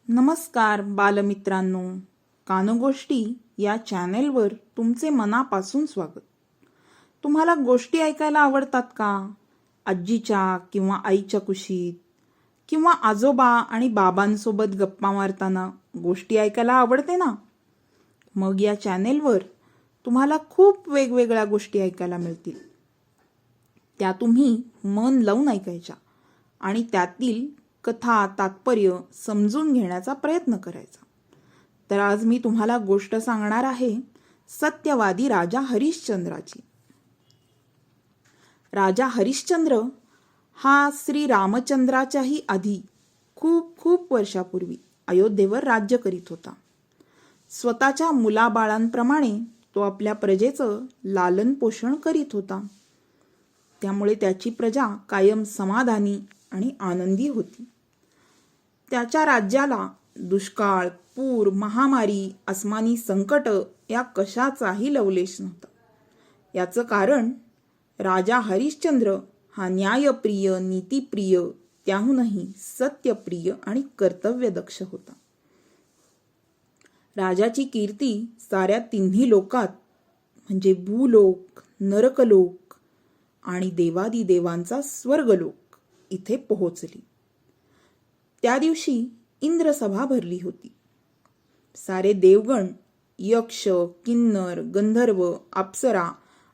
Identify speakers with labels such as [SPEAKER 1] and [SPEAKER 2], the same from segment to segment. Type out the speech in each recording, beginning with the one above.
[SPEAKER 1] नमस्कार बालमित्रांनो, कानगोष्टी या चॅनेलवर तुमचे मनापासून स्वागत. तुम्हाला गोष्टी ऐकायला आवडतात का? आजीच्या किंवा आईच्या कुशीत किंवा आजोबा आणि बाबांसोबत गप्पा मारताना गोष्टी ऐकायला आवडते ना? मग या चॅनेलवर तुम्हाला खूप वेगवेगळ्या गोष्टी ऐकायला मिळतील. त्या तुम्ही मन लावून ऐकायच्या आणि त्यातील कथा तात्पर्य समजून घेण्याचा प्रयत्न करायचा. तर आज मी तुम्हाला गोष्ट सांगणार आहे सत्यवादी राजा हरिश्चंद्राची. राजा हरिश्चंद्र हा श्री रामचंद्राच्याही आधी खूप खूप वर्षापूर्वी अयोध्येवर राज्य करीत होता. स्वतःच्या मुलाबाळांप्रमाणे तो आपल्या प्रजेचं लालन पोषण करीत होता. त्यामुळे त्याची प्रजा कायम समाधानी आणि आनंदी होती. त्याच्या राज्याला दुष्काळ, पूर, महामारी, आसमानी संकट या कशाचाही लवलेश नव्हता. याचं कारण राजा हरिश्चंद्र हा न्यायप्रिय, नीतिप्रिय, त्याहूनही सत्यप्रिय आणि कर्तव्यदक्ष होता. राजाची कीर्ती साऱ्या तिन्ही लोकात म्हणजे भूलोक, नरकलोक आणि देवादिदेवांचा स्वर्गलोक इथे पोहोचली. त्या दिवशी इंद्रसभा भरली होती. सारे देवगण, यक्ष, किन्नर, गंधर्व, अप्सरा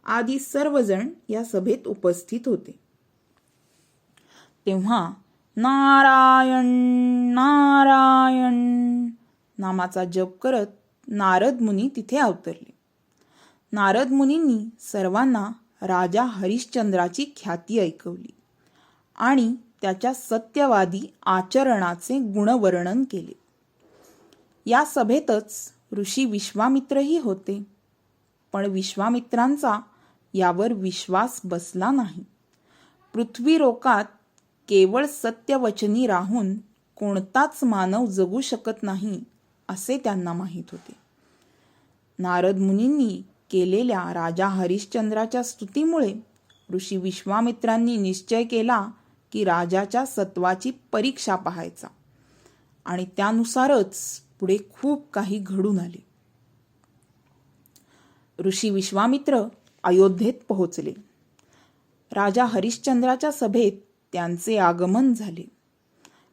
[SPEAKER 1] आदी सर्वजण या सभेत उपस्थित होते. तेव्हा नारायण नारायण नामाचा जप करत नारद मुनी तिथे अवतरले. नारद मुनींनी सर्वांना राजा हरिश्चंद्राची ख्याती ऐकवली आणि त्याच्या सत्यवादी आचरणाचे गुणवर्णन केले. या सभेतच ऋषी विश्वामित्रही होते. पण विश्वामित्रांचा यावर विश्वास बसला नाही. पृथ्वीलोकात केवळ सत्यवचनी राहून कोणताच मानव जगू शकत नाही असे त्यांना माहीत होते. नारद मुनींनी केलेल्या राजा हरिश्चंद्राच्या स्तुतीमुळे ऋषी विश्वामित्रांनी निश्चय केला की राजाच्या सत्वाची परीक्षा पाहायचा आणि त्यानुसारच पुढे खूप काही घडून आले. ऋषी विश्वामित्र अयोध्येत पोहोचले. राजा हरिश्चंद्राच्या सभेत त्यांचे आगमन झाले.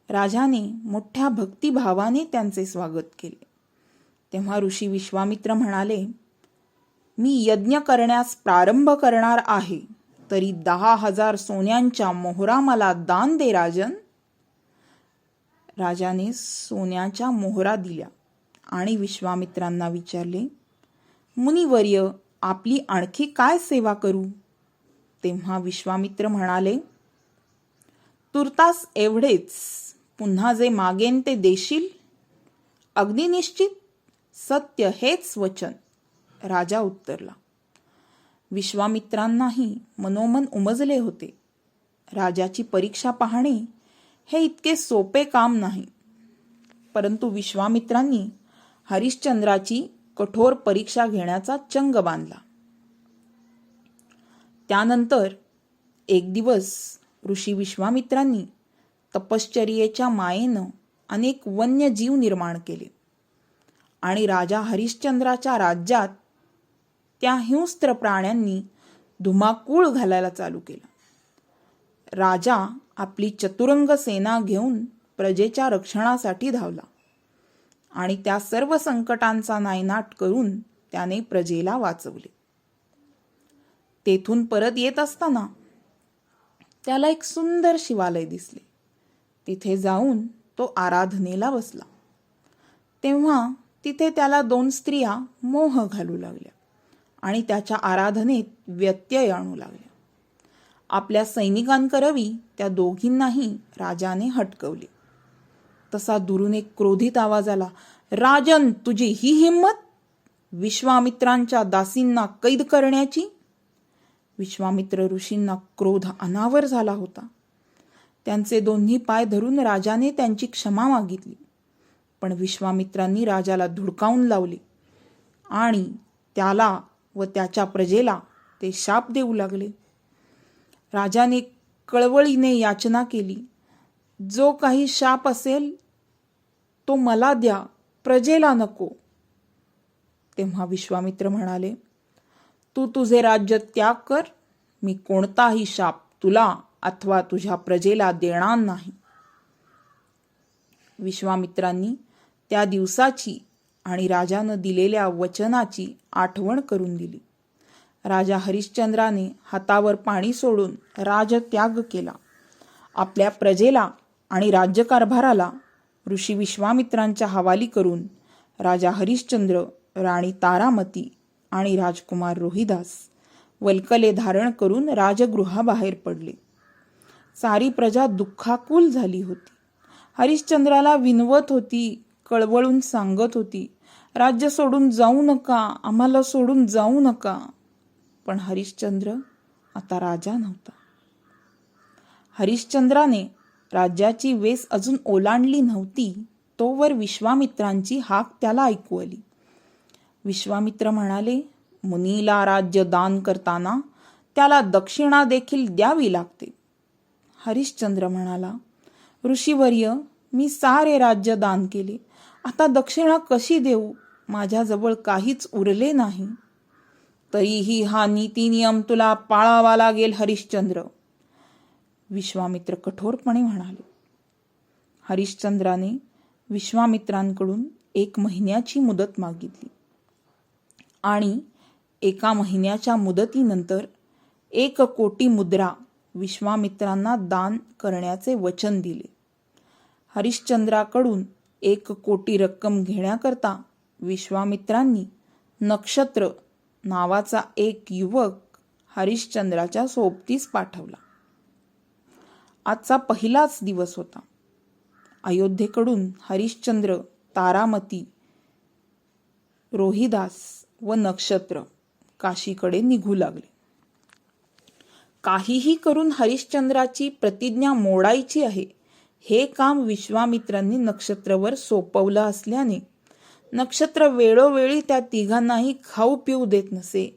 [SPEAKER 1] राजाने मोठ्या भक्तिभावाने त्यांचे स्वागत केले. तेव्हा ऋषी विश्वामित्र म्हणाले, मी यज्ञ करण्यास प्रारंभ करणार आहे, तरी 10,000 सोन्यांच्या मोहरा मला दान दे राजन. राजाने सोन्याच्या मोहरा दिल्या आणि विश्वामित्रांना विचारले, मुनिवर्य, आपली आणखी काय सेवा करू? तेव्हा विश्वामित्र म्हणाले, तुर्तास एवढेच, पुन्हा जे मागेन ते देशील? अगदी निश्चित, सत्य हेच वचन. राजा उत्तरला. विश्वामित्रांनाही मनोमन उमजले होते. राजाची परीक्षा पाहणे हे इतके सोपे काम नाही. परंतु विश्वामित्रांनी हरिश्चंद्राची कठोर परीक्षा घेण्याचा चंग बांधला. त्यानंतर एक दिवस ऋषी विश्वामित्रांनी तपश्चर्येच्या मायेनं अनेक वन्यजीव निर्माण केले आणि राजा हरिश्चंद्राच्या राज्यात त्या हिंस्त्र प्राण्यांनी धुमाकूळ घालायला चालू केला. राजा आपली चतुरंग सेना घेऊन प्रजेच्या रक्षणासाठी धावला आणि त्या सर्व संकटांचा नायनाट करून त्याने प्रजेला वाचवले. तेथून परत येत असताना त्याला एक सुंदर शिवालय दिसले. तिथे जाऊन तो आराधनेला बसला. तेव्हा तिथे त्याला 2 स्त्रिया मोह घालू लागल्या आणि त्याच्या आराधनेत व्यत्यय आणू लागल्या. आपल्या सैनिकांकरवी त्या दोघींनाही राजाने हटकवले. तसा दुरून एक क्रोधित आवाज आला, राजन, तुझी ही हिंमत विश्वामित्रांच्या दासींना कैद करण्याची? विश्वामित्र ऋषींना क्रोध अनावर झाला होता. त्यांचे दोन्ही पाय धरून राजाने त्यांची क्षमा मागितली. पण विश्वामित्रांनी राजाला धुडकावून लावले आणि त्याला व त्याच्या प्रजेला ते शाप देऊ लागले. राजाने कळवळीने याचना केली, जो काही शाप असेल तो मला द्या, प्रजेला नको. तेव्हा विश्वामित्र म्हणाले, तू तुझे राज्य त्याग कर. मी कोणताही शाप तुला अथवा तुझ्या प्रजेला देणार नाही. विश्वामित्रांनी त्या दिवसाची आणि राजानं दिलेल्या वचनाची आठवण करून दिली. राजा हरिश्चंद्राने हातावर पाणी सोडून राजत्याग केला. आपल्या प्रजेला आणि राज्यकारभाराला ऋषी विश्वामित्रांच्या हवाली करून राजा हरिश्चंद्र, राणी तारामती आणि राजकुमार रोहिदास वल्कले धारण करून राजगृहाबाहेर पडले. सारी प्रजा दुःखाकुल झाली होती. हरिश्चंद्राला विनवत होती, कळवळून सांगत होती, राज्य सोडून जाऊ नका, आम्हाला सोडून जाऊ नका. पण हरिश्चंद्र आता राजा नव्हता. हरिश्चंद्राने राज्याची वेस अजून ओलांडली नव्हती तोवर विश्वामित्रांची हाक त्याला ऐकू आली. विश्वामित्र म्हणाले, मुनीला राज्य दान करताना त्याला दक्षिणा देखील द्यावी लागते. हरिश्चंद्र म्हणाला, ऋषीवर्य, मी सारे राज्य दान केले, आता दक्षिणा कशी देऊ? माझ्याजवळ काहीच उरले नाही. तरीही हा नीतिनियम तुला पाळावा लागेल हरिश्चंद्र, विश्वामित्र कठोरपणे म्हणाले. हरिश्चंद्राने विश्वामित्रांकडून 1 महिन्याची मुदत मागितली आणि 1 महिन्याच्या मुदतीनंतर 1 कोटी मुद्रा विश्वामित्रांना दान करण्याचे वचन दिले. हरिश्चंद्राकडून 1 कोटी रक्कम घेण्याकरता विश्वामित्रांनी नक्षत्र नावाचा एक युवक हरिश्चंद्राच्या सोबतीस पाठवला. आजचा पहिलाच दिवस होता. अयोध्येकडून हरिश्चंद्र, तारामती, रोहिदास व नक्षत्र काशीकडे निघू लागले. काहीही करून हरिश्चंद्राची प्रतिज्ञा मोडायची आहे हे काम विश्वामित्रांनी नक्षत्रवर सोपवलं असल्याने नक्षत्र वेळोवेळी त्या तिघांनाही खाऊ पिऊ देत नसे.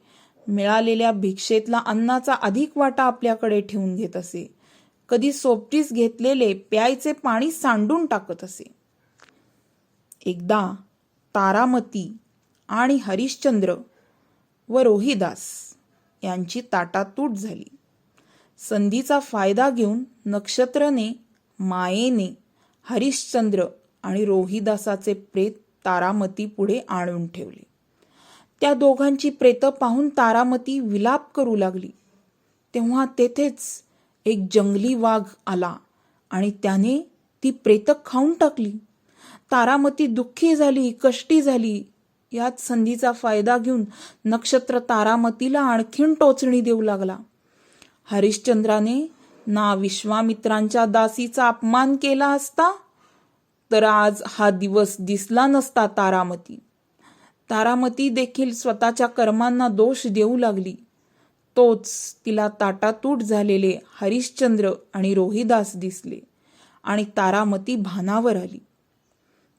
[SPEAKER 1] मिळालेल्या भिक्षेतला अन्नाचा अधिक वाटा आपल्याकडे ठेवून घेत असे. कधी सोबतीस घेतलेले प्यायचे पाणी सांडून टाकत असे. एकदा तारामती आणि हरिश्चंद्र व रोहिदास यांची ताटातूट झाली. संधीचा फायदा घेऊन नक्षत्रने मायेने हरिश्चंद्र आणि रोहिदासाचे प्रेत तारामती पुढे आणून ठेवले. त्या दोघांची प्रेतं पाहून तारामती विलाप करू लागली. तेव्हा तेथेच एक जंगली वाघ आला आणि त्याने ती प्रेतं खाऊन टाकली. तारामती दुःखी झाली, कष्टी झाली. यात संधीचा फायदा घेऊन नक्षत्र तारामतीला आणखीन टोचणी देऊ लागला. हरिश्चंद्राने ना विश्वामित्रांच्या दासीचा अपमान केला असता तर आज हा दिवस दिसला नसता तारामती. तारामती देखील स्वतःच्या कर्मांना दोष देऊ लागली. तोच तिला ताटातूट झालेले हरिश्चंद्र आणि रोहिदास दिसले आणि तारामती भानावर आली.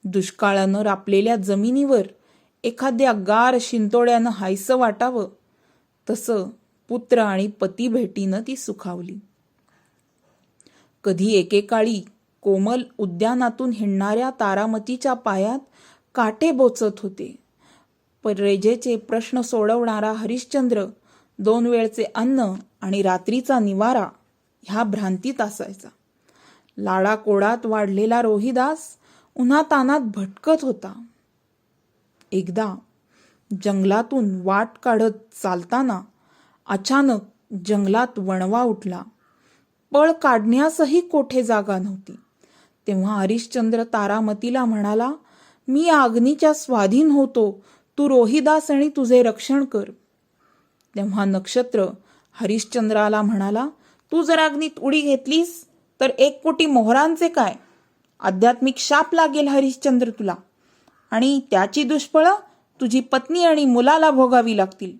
[SPEAKER 1] दुष्काळानं रापलेल्या जमिनीवर एखाद्या गार शिंतोड्यानं हायसं वाटावं तसं पुत्र आणि पती भेटीनं ती सुखावली. कधी एकेकाळी कोमल उद्यानातून हिंडणाऱ्या तारामतीच्या पायात काटे बोचत होते. प्रजेचे प्रश्न सोडवणारा हरिश्चंद्र 2 वेळचे अन्न आणि रात्रीचा निवारा ह्या भ्रांतीत असायचा. लाडाकोडात वाढलेला रोहिदास उन्हातानात भटकत होता. एकदा जंगलातून वाट काढत चालताना अचानक जंगलात वणवा उठला. पळ काढण्यासही कोठे जागा नव्हती. तेव्हा हरिश्चंद्र तारामतीला म्हणाला, मी अग्नीच्या स्वाधीन होतो, तू रोहिदास आणि तुझे रक्षण कर. तेव्हा नक्षत्र हरिश्चंद्राला म्हणाला, तू जर अग्नीत उडी घेतलीस तर 1 कोटी मोहरांचे काय? आध्यात्मिक शाप लागेल हरिश्चंद्र तुला, आणि त्याची दुष्फळं तुझी पत्नी आणि मुलाला भोगावी लागतील.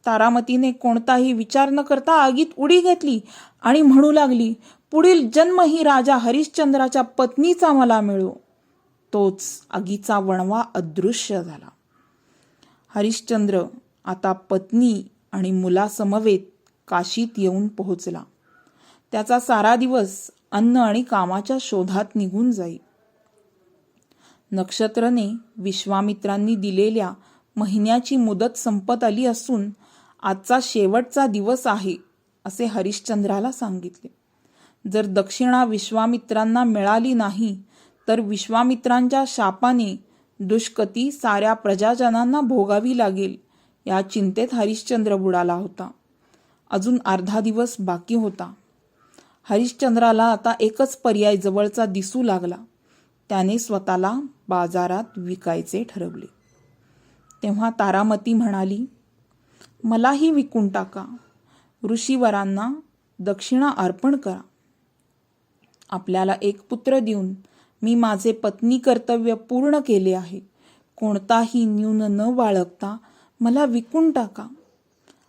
[SPEAKER 1] तारामतीने कोणताही विचार न करता आगीत उडी घेतली आणि म्हणू लागली, पुढील जन्मही राजा हरिश्चंद्राच्या पत्नीचा मला मिळो. तोच आगीचा वणवा अदृश्य झाला. हरिश्चंद्र आता पत्नी आणि मुलासमवेत काशीत येऊन पोहोचला. त्याचा सारा दिवस अन्न आणि कामाच्या शोधात निघून जाई. नक्षत्रने विश्वामित्रांनी दिलेल्या महिन्याची मुदत संपत आली असून आजचा शेवटचा दिवस आहे असे हरिश्चंद्राला सांगितले. जर दक्षिणा विश्वामित्रांना मिळाली नाही तर विश्वामित्रांच्या शापाने दुष्गती साऱ्या प्रजाजनांना भोगावी लागेल या चिंतेत हरिश्चंद्र बुडाला होता. अजून अर्धा दिवस बाकी होता. हरिश्चंद्राला आता एकच पर्याय जवळचा दिसू लागला. त्याने स्वतःला बाजारात विकायचे ठरवले. तेव्हा तारामती म्हणाली, मलाही विकून टाका. ऋषीवरांना दक्षिणा अर्पण करा. आपल्याला एक पुत्र देऊन मी माझे पत्नी कर्तव्य पूर्ण केले आहे. कोणताही न्यून न बाळगता मला विकून टाका.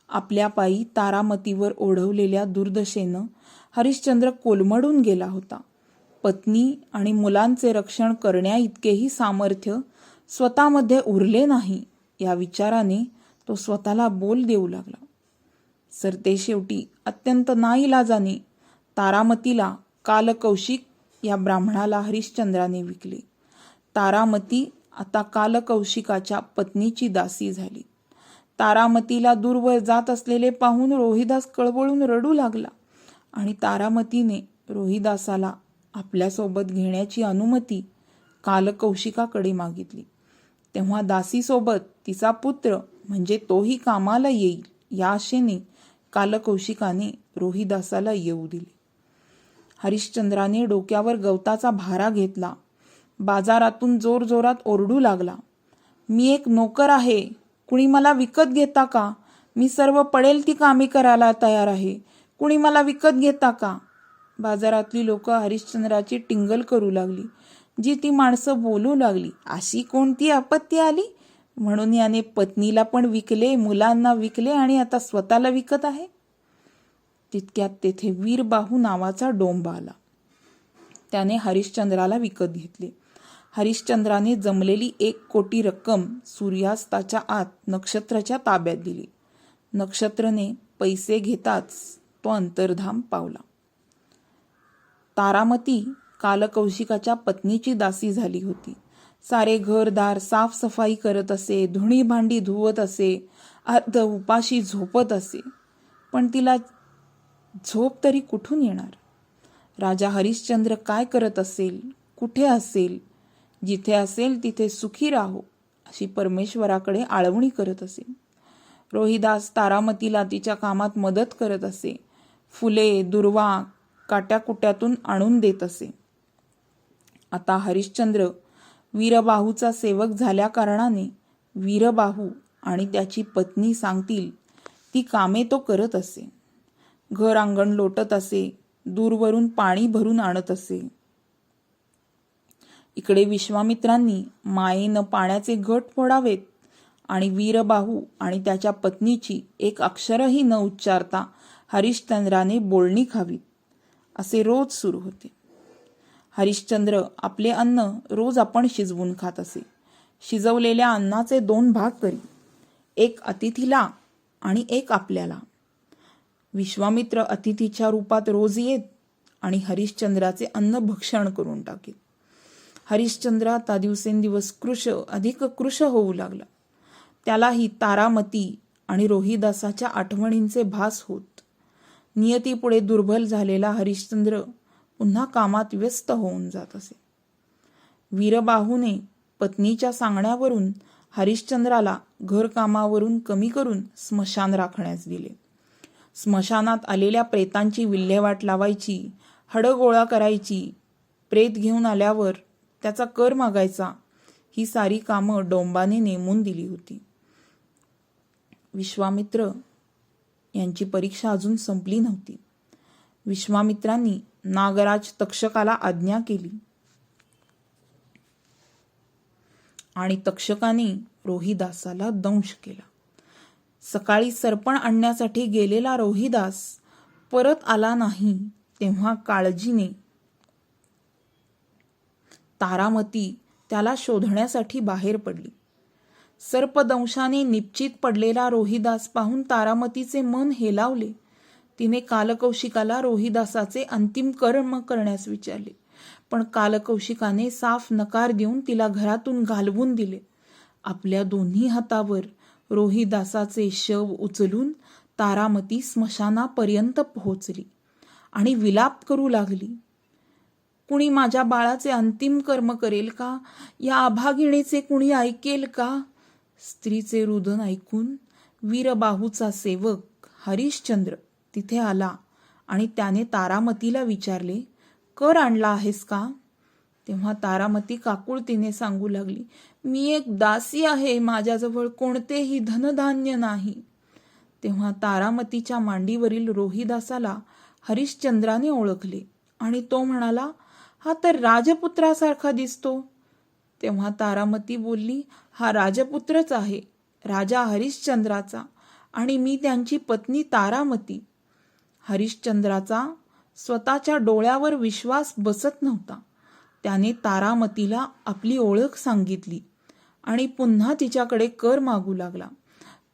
[SPEAKER 1] आपल्या पायी तारामतीवर ओढवलेल्या दुर्दशेनं हरिश्चंद्र कोलमडून गेला होता. पत्नी आणि मुलांचे रक्षण करण्या इतकेही सामर्थ्य स्वतःमध्ये उरले नाही या विचाराने तो स्वतःला बोल देऊ लागला. सरतेशेवटी अत्यंत नाईलाजाने तारामतीला कालकौशिक या ब्राह्मणाला हरिश्चंद्राने विकले. तारामती आता कालकौशिकाच्या पत्नीची दासी झाली. तारामतीला दूरवर जात असलेले पाहून रोहिदास कळवळून रडू लागला आणि तारामतीने रोहिदासाला आपल्यासोबत घेण्याची अनुमती कालकौशिकाकडे मागितली. तेव्हा दासीसोबत तिचा पुत्र म्हणजे तोही कामाला येईल या आशेने कालकौशिकाने रोहिदासाला येऊ दिले. हरिश्चंद्राने डोक्यावर गवताचा भारा घेतला. बाजारातून जोरजोरात ओरडू लागला, मी एक नोकर आहे. कुणी मला विकत घेता का? मी सर्व पडेल ती कामे करायला तयार आहे. कुणी मला विकत घेता का? बाजारातली लोक हरिश्चंद्राची टिंगल करू लागली. जी ती माणसं बोलू लागली, अशी कोणती आपत्ती आली म्हणून याने पत्नीला पण विकले, मुलांना विकले आणि आता स्वतःला विकत आहे. तितक्यात तेथे वीरबाहू नावाचा डोंब आला. त्याने हरिश्चंद्राला विकत घेतले. हरिश्चंद्राने जमलेली 1 कोटी रक्कम सूर्यास्ताच्या आत नक्षत्राच्या ताब्यात दिली. नक्षत्रने पैसे घेताच तो अंतर्धान पावला. तारामती कालकौशिकाच्या पत्नीची दासी झाली होती. सारे घरदार साफसफाई करत असे, धुणी भांडी धुवत असे, अर्ध उपाशी झोपत असे. पण तिला झोप तरी कुठून येणार? राजा हरिश्चंद्र काय करत असेल, कुठे असेल? जिथे असेल तिथे सुखी राहो अशी परमेश्वराकडे आळवणी करत असे. रोहिदास तारामतीला तिच्या कामात मदत करत असे. फुले, दुर्वा काट्याकुट्यातून आणून देत असे. आता हरिश्चंद्र वीरबाहूचा सेवक झाल्या कारणाने वीरबाहू आणि त्याची पत्नी सांगतील ती कामे तो करत असे. घर अंगण लोटत असे, दूरवरून पाणी भरून आणत असे. इकडे विश्वामित्रांनी मायेनं पाण्याचे घट फोडावेत आणि वीरबाहू आणि त्याच्या पत्नीची एक अक्षरही न उच्चारता हरिश्चंद्राने बोलणी खावीत असे रोज सुरू होते. हरिश्चंद्र आपले अन्न रोज आपण शिजवून खात असे. शिजवलेल्या अन्नाचे 2 भाग करी, एक अतिथीला आणि एक आपल्याला. विश्वामित्र अतिथीच्या रूपात रोज येत आणि हरिश्चंद्राचे अन्न भक्षण करून टाकीत. हरिश्चंद्र आता दिवसेंदिवस अधिक कृश होऊ लागला. त्यालाही तारामती आणि रोहिदासाच्या आठवणींचे भास होत. नियतीपुढे दुर्बल झालेला हरिश्चंद्र पुन्हा कामात व्यस्त होऊन जात असे. वीरबाहूने पत्नीच्या सांगण्यावरून हरिश्चंद्राला घरकामावरून कमी करून स्मशान राखण्यास दिले. स्मशानात आलेल्या प्रेतांची विल्हेवाट लावायची, हडं गोळा करायची, प्रेत घेऊन आल्यावर त्याचा कर मागायचा, ही सारी कामं डोंबाने नेमून दिली होती. विश्वामित्र यांची परीक्षा अजून संपली नव्हती. विश्वामित्रांनी नागराज तक्षकाला आज्ञा केली आणि तक्षकाने रोहिदासाला दंश केला. सकाळी सरपण आणण्यासाठी गेलेला रोहिदास परत आला नाही तेव्हा काळजीने तारामती त्याला शोधण्यासाठी बाहेर पडली. सर्पदंशाने निपचित पडलेला रोहिदास पाहून तारामतीचे मन हेलावले. तिने कालकौशिकाला रोहिदासाचे अंतिम कर्म करण्यास विचारले. पण कालकौशिकाने साफ नकार देऊन तिला घरातून घालवून दिले. आपल्या दोन्ही हातावर रोहिदासाचे शव उचलून तारामती स्मशानापर्यंत पोहोचली आणि विलाप करू लागली. कुणी माझ्या बाळाचे अंतिम कर्म करेल का? या अभागिणीचे कुणी ऐकेल का? स्त्रीचे रुदन ऐकून वीरबाहूचा सेवक हरिश्चंद्र तिथे आला आणि त्याने तारामतीला विचारले, कर आणला आहेस का? तेव्हा तारामती काकुळतीने सांगू लागली, मी एक दासी आहे, माझ्याजवळ कोणतेही धनधान्य नाही. तेव्हा तारामतीच्या मांडीवरील रोहिदासाला हरिश्चंद्राने ओळखले आणि तो म्हणाला, हा तर राजपुत्रासारखा दिसतो. तेव्हा तारामती बोलली, हा राजपुत्रच आहे, राजा हरिश्चंद्राचा, आणि मी त्यांची पत्नी तारामती. हरिश्चंद्राचा स्वतःच्या डोळ्यावर विश्वास बसत नव्हता. त्याने तारामतीला आपली ओळख सांगितली आणि पुन्हा तिच्याकडे कर मागू लागला.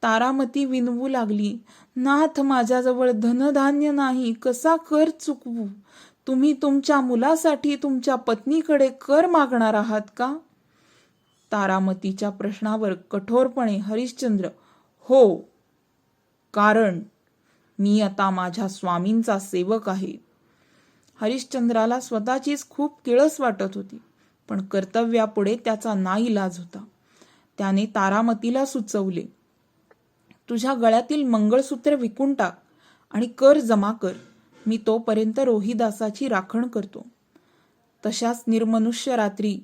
[SPEAKER 1] तारामती विनवू लागली, नाथ, माझ्याजवळ धनधान्य नाही, कसा कर चुकवू? तुम्ही तुमच्या मुलासाठी तुमच्या पत्नीकडे कर मागणार आहात का? तारामतीच्या प्रश्नावर कठोरपणे हरिश्चंद्र, हो, कारण मी आता माझ्या स्वामींचा सेवक आहे. हरिश्चंद्राला स्वतःचीच खूप किळस वाटत होती, पण कर्तव्यापुढे त्याचा नाईलाज होता. त्याने तारामतीला सुचवले, तुझ्या गळ्यातील मंगळसूत्र विकून टाक आणि कर जमा कर. मी तोपर्यंत रोहिदासाची राखण करतो. तशाच निर्मनुष्य रात्री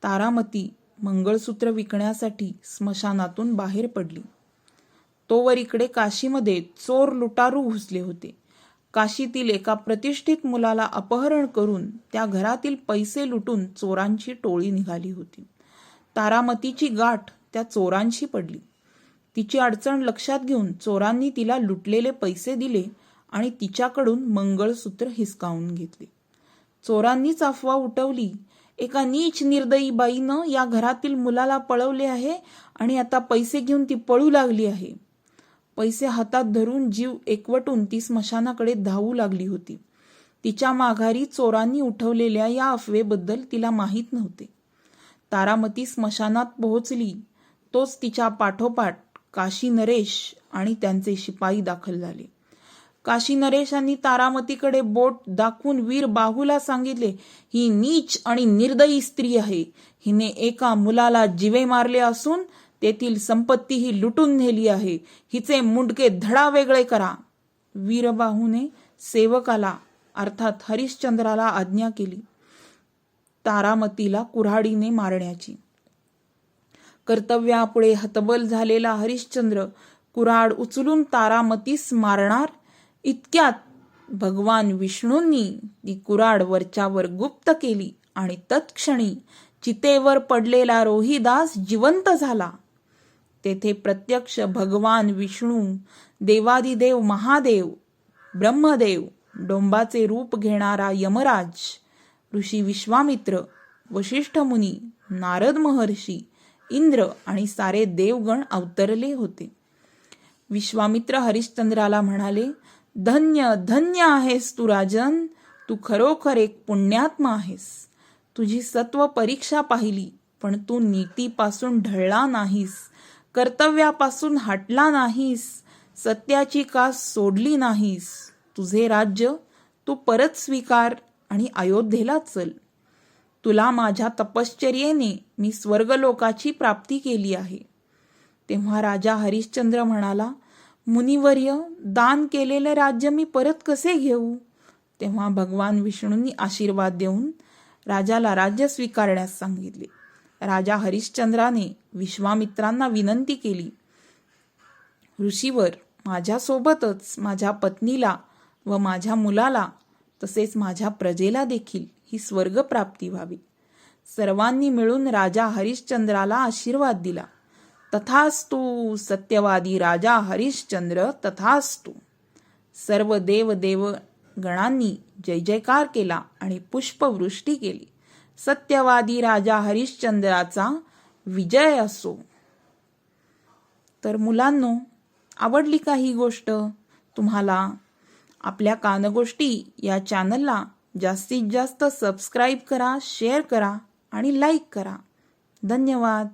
[SPEAKER 1] तारामती मंगळसूत्र विकण्यासाठी स्मशानातून बाहेर पडली. तोवर इकडे काशीमध्ये चोर लुटारू घुसले होते. काशीतील एका प्रतिष्ठित मुलाला अपहरण करून त्या घरातील पैसे लुटून चोरांची टोळी निघाली होती. तारामतीची गाठ त्या चोरांशी पडली. तिची अडचण लक्षात घेऊन चोरांनी तिला लुटलेले पैसे दिले आणि तिच्याकडून मंगळसूत्र हिसकावून घेतले. चोरांनीच अफवा उठवली, एका नीच निर्दयी बाईनं या घरातील मुलाला पळवले आहे आणि आता पैसे घेऊन ती पळू लागली आहे. पैसे हातात धरून जीव एकवटून ती स्मशानाकडे धावू लागली होती. तिच्या माघारी चोरांनी उठवलेल्या या अफवेबद्दल तिला माहीत नव्हते. तारामती स्मशानात पोहोचली तोच तिच्या पाठोपाठ काशी नरेश आणि त्यांचे शिपाई दाखल झाले. काशी नरेशांनी तारामतीकडे बोट दाखवून वीर बाहूला सांगितले, ही नीच आणि निर्दयी स्त्री आहे. हिने एका मुलाला जिवे मारले असून तेथील संपत्तीही लुटून नेली आहे. हिचे मुंडके धडावेगळे करा. वीरबाहूने सेवकाला अर्थात हरिश्चंद्राला आज्ञा केली तारामतीला कुऱ्हाडीने मारण्याची. कर्तव्यापुढे हतबल झालेला हरिश्चंद्र कुऱ्हाड उचलून तारामतीस मारणार इतक्यात भगवान विष्णूंनी ती कुऱ्हाड वरच्यावर गुप्त केली आणि तत्क्षणी चितेवर पडलेला रोहिदास जिवंत झाला. तेथे प्रत्यक्ष भगवान विष्णू, देवादिदेव महादेव, ब्रह्मदेव, डोंबाचे रूप घेणारा यमराज, ऋषी विश्वामित्र, वशिष्ठ मुनी, नारद महर्षी, इंद्र आणि सारे देवगण अवतरले होते. विश्वामित्र हरिश्चंद्राला म्हणाले, धन्य धन्य आहेस तू राजन, तू खरोखर एक पुण्यात्मा आहेस. तुझी सत्व परीक्षा पाहिली, पण तू नीतीपासून ढळला नाहीस, कर्तव्यापासून हटला नाहीस, सत्याची कास सोडली नाहीस. तुझे राज्य तू परत स्वीकार आणि अयोध्येला चल. तुला माझ्या तपश्चर्येने मी स्वर्गलोकाची प्राप्ती केली आहे. तेव्हा राजा हरिश्चंद्र म्हणाला, मुनिवर्य, दान केलेले राज्य मी परत कसे घेऊ? तेव्हा भगवान विष्णूंनी आशीर्वाद देऊन राजाला राज्य स्वीकारण्यास सांगितले. राजा हरिश्चंद्राने विश्वामित्रांना विनंती केली, ऋषीवर, माझ्यासोबतच माझ्या पत्नीला व माझ्या मुलाला तसेच माझ्या प्रजेला देखील ही स्वर्गप्राप्ती व्हावी. सर्वांनी मिळून राजा हरिश्चंद्राला आशीर्वाद दिला. तथास्तु सत्यवादी राजा हरिश्चंद्र तथास्तु. सर्व देव गणांनी जय जयकार केला आणि पुष्पवृष्टी केली. सत्यवादी राजा हरिश्चंद्राचा विजय असो. तर मुलांनो, आवडली का ही गोष्ट तुम्हाला? आपल्या कानगोष्टी या चॅनलला जास्तीत जास्त सबस्क्राईब करा, शेअर करा आणि लाईक करा. धन्यवाद.